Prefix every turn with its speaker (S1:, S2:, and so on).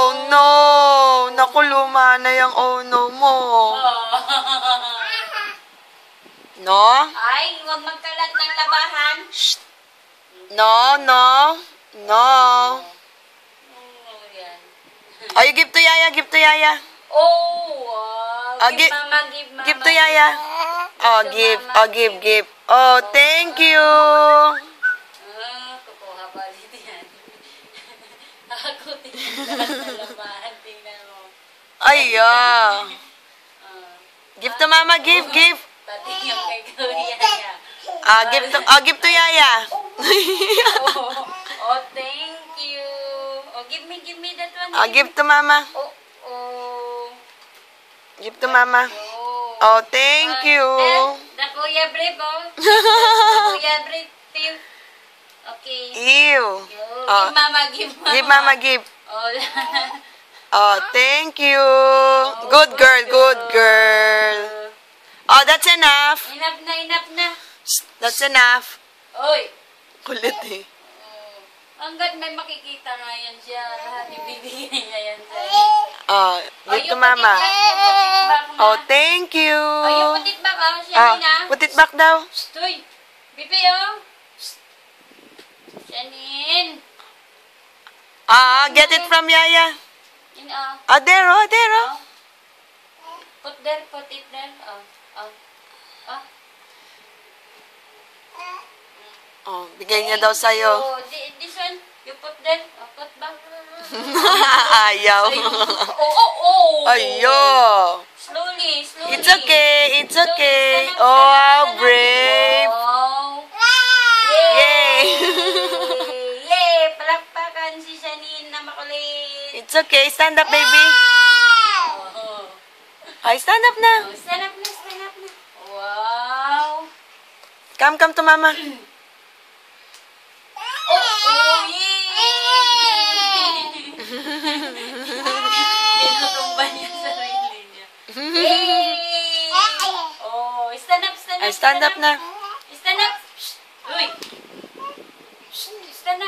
S1: Oh no! Naku, luma na yung oh no mo. No?
S2: Ay, huwag magkalat ng labahan.
S1: Shh. No, no. No.
S2: Yan.
S1: Oh, you give to Yaya, give to Yaya.
S2: Oh,
S1: Give
S2: mama, give mama.
S1: Give to Yaya. Oh, give. Oh, give. Oh, thank you.
S2: Kukuha pa dito yan. Ako, tingnan ng labahan. Tingnan mo.
S1: Ay, give to Mama, give.
S2: Pati yung kay Kuya niya.
S1: Give to Yaya.
S2: Oh, thank you. Oh, give me that one.
S1: Give to Mama.
S2: Oh.
S1: Give to Mama. Oh, thank you.
S2: The Kuya Brave, oh. The Kuya Brave, Tim. Okay.
S1: Ew.
S2: Give Mama.
S1: Give Mama, give.
S2: Oh,
S1: Oh, thank you. Good girl. Oh, that's enough.
S2: enough na.
S1: That's enough.
S2: Oy.
S1: Kulit eh.
S2: Hanggat may makikita nga yan siya. Lahat ibibigay niya yan sa'yo.
S1: Oh, give to Mama. Oh, thank you.
S2: Oh, yung putit back, oh. Siya
S1: Put it back daw.
S2: Uy. Bibi, oh. Shanin.
S1: Get it from Yaya.
S2: Yun, oh.
S1: There.
S2: Put it there. Oh.
S1: Oh, bigay niya daw sa'yo.
S2: Oh, this one, you put there. Oh, put back.
S1: Ayaw.
S2: Oh.
S1: Ayo.
S2: Slowly.
S1: It's okay. Oh, how brave.
S2: Wow.
S1: Yay.
S2: Yay! Palakpakan si Shanin na makulit.
S1: It's okay. Stand up, baby. Ay, stand up na.
S2: Stand up na. Wow.
S1: Come to Mama.
S2: Yay! Tinutumba niya sarili niya. Yay! Oh, stand up.
S1: Ay, stand up na.
S2: Stand up. Uy. Stand up.